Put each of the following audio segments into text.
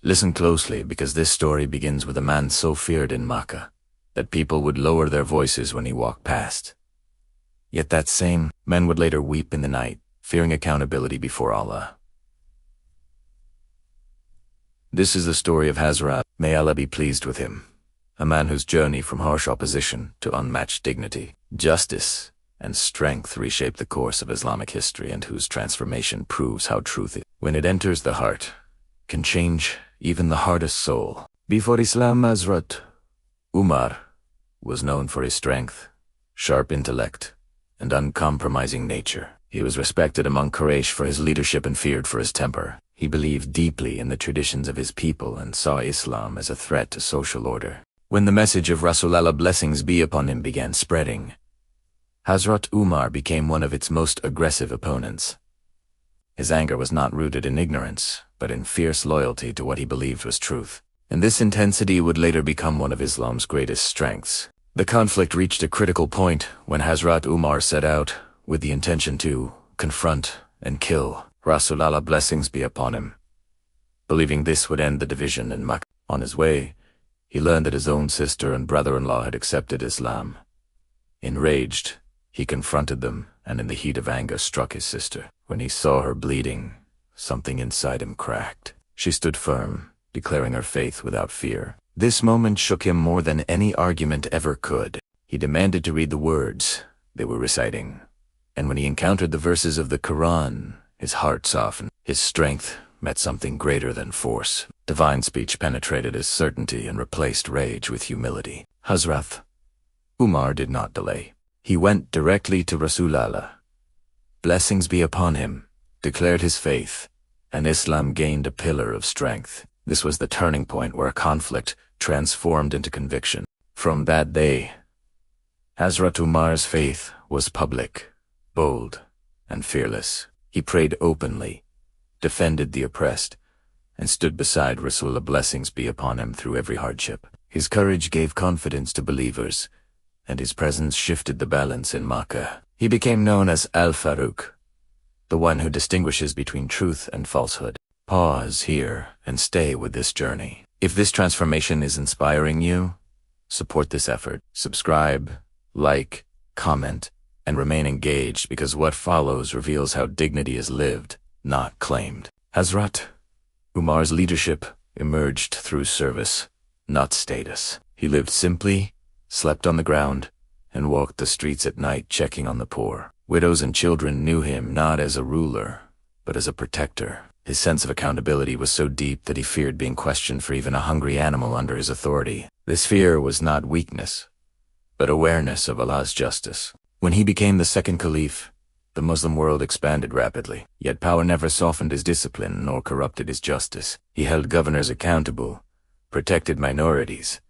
Listen closely, because this story begins with a man so feared in Makkah that people would lower their voices when he walked past. Yet that same man would later weep in the night, fearing accountability before Allah. This is the story of Hazrat, may Allah be pleased with him, a man whose journey from harsh opposition to unmatched dignity, justice, and strength reshaped the course of Islamic history, and whose transformation proves how truth, when it enters the heart, can change even the hardest soul. Before Islam, Hazrat Umar was known for his strength, sharp intellect, and uncompromising nature. He was respected among Quraysh for his leadership and feared for his temper. He believed deeply in the traditions of his people and saw Islam as a threat to social order. When the message of Rasulullah, blessings be upon him, began spreading, Hazrat Umar became one of its most aggressive opponents. His anger was not rooted in ignorance, but in fierce loyalty to what he believed was truth. And this intensity would later become one of Islam's greatest strengths. The conflict reached a critical point when Hazrat Umar set out with the intention to confront and kill Rasulullah, blessings be upon him, believing this would end the division in Makkah. On his way, he learned that his own sister and brother-in-law had accepted Islam. Enraged, he confronted them and in the heat of anger struck his sister. When he saw her bleeding, something inside him cracked. She stood firm, declaring her faith without fear. This moment shook him more than any argument ever could. He demanded to read the words they were reciting, and when he encountered the verses of the Quran, his heart softened. His strength met something greater than force. Divine speech penetrated his certainty and replaced rage with humility. Hazrat Umar did not delay. He went directly to Rasulullah, blessings be upon him, declared his faith, and Islam gained a pillar of strength. This was the turning point where conflict transformed into conviction. From that day, Hazrat Umar's faith was public, bold, and fearless. He prayed openly, defended the oppressed, and stood beside Rasulullah, blessings be upon him, through every hardship. His courage gave confidence to believers, and his presence shifted the balance in Makkah. He became known as Al-Faruq, the one who distinguishes between truth and falsehood. Pause here and stay with this journey. If this transformation is inspiring you, support this effort. Subscribe, like, comment, and remain engaged, because what follows reveals how dignity is lived, not claimed. Hazrat Umar's leadership emerged through service, not status. He lived simply, slept on the ground, and walked the streets at night checking on the poor. Widows and children knew him not as a ruler, but as a protector. His sense of accountability was so deep that he feared being questioned for even a hungry animal under his authority. This fear was not weakness, but awareness of Allah's justice. When he became the second caliph, the Muslim world expanded rapidly. Yet power never softened his discipline nor corrupted his justice. He held governors accountable, protected minorities,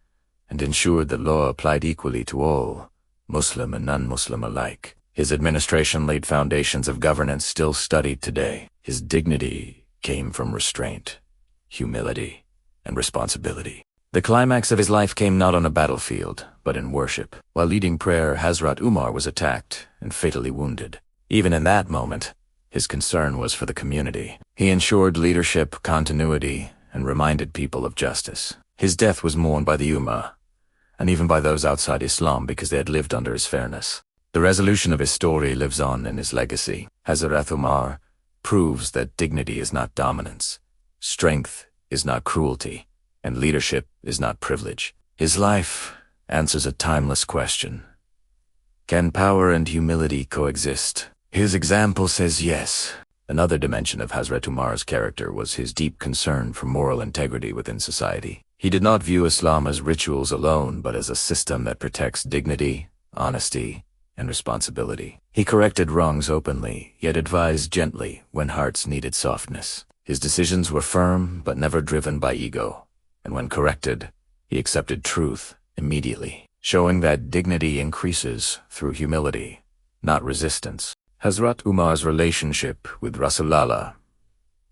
and ensured the law applied equally to all, Muslim and non-Muslim alike. His administration laid foundations of governance still studied today. His dignity came from restraint, humility, and responsibility. The climax of his life came not on a battlefield, but in worship. While leading prayer, Hazrat Umar was attacked and fatally wounded. Even in that moment, his concern was for the community. He ensured leadership, continuity, and reminded people of justice. His death was mourned by the Ummah, and even by those outside Islam, because they had lived under his fairness. The resolution of his story lives on in his legacy. Hazrat Umar proves that dignity is not dominance, strength is not cruelty, and leadership is not privilege. His life answers a timeless question: can power and humility coexist? His example says yes. Another dimension of Hazrat Umar's character was his deep concern for moral integrity within society. He did not view Islam as rituals alone, but as a system that protects dignity, honesty, and responsibility. He corrected wrongs openly, yet advised gently when hearts needed softness. His decisions were firm, but never driven by ego, and when corrected, he accepted truth immediately, showing that dignity increases through humility, not resistance. Hazrat Umar's relationship with Rasulullah,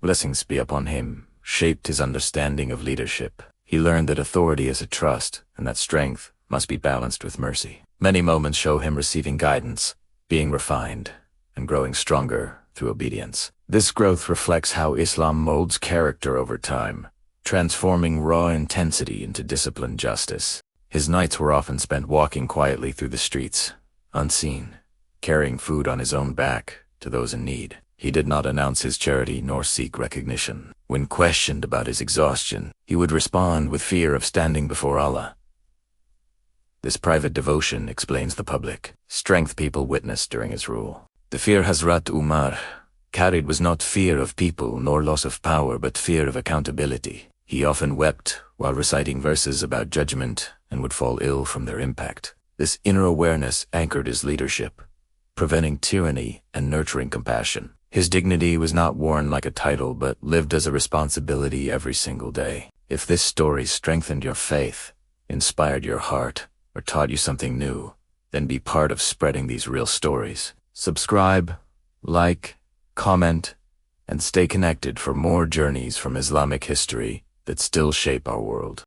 blessings be upon him, shaped his understanding of leadership. He learned that authority is a trust, and that strength must be balanced with mercy. Many moments show him receiving guidance, being refined, and growing stronger through obedience. This growth reflects how Islam molds character over time, transforming raw intensity into disciplined justice. His nights were often spent walking quietly through the streets, unseen, carrying food on his own back to those in need. He did not announce his charity nor seek recognition. When questioned about his exhaustion, he would respond with fear of standing before Allah. This private devotion explains the public strength people witnessed during his rule. The fear Hazrat Umar carried was not fear of people nor loss of power, but fear of accountability. He often wept while reciting verses about judgment and would fall ill from their impact. This inner awareness anchored his leadership, preventing tyranny and nurturing compassion. His dignity was not worn like a title, but lived as a responsibility every single day. If this story strengthened your faith, inspired your heart, or taught you something new, then be part of spreading these real stories. Subscribe, like, comment, and stay connected for more journeys from Islamic history that still shape our world.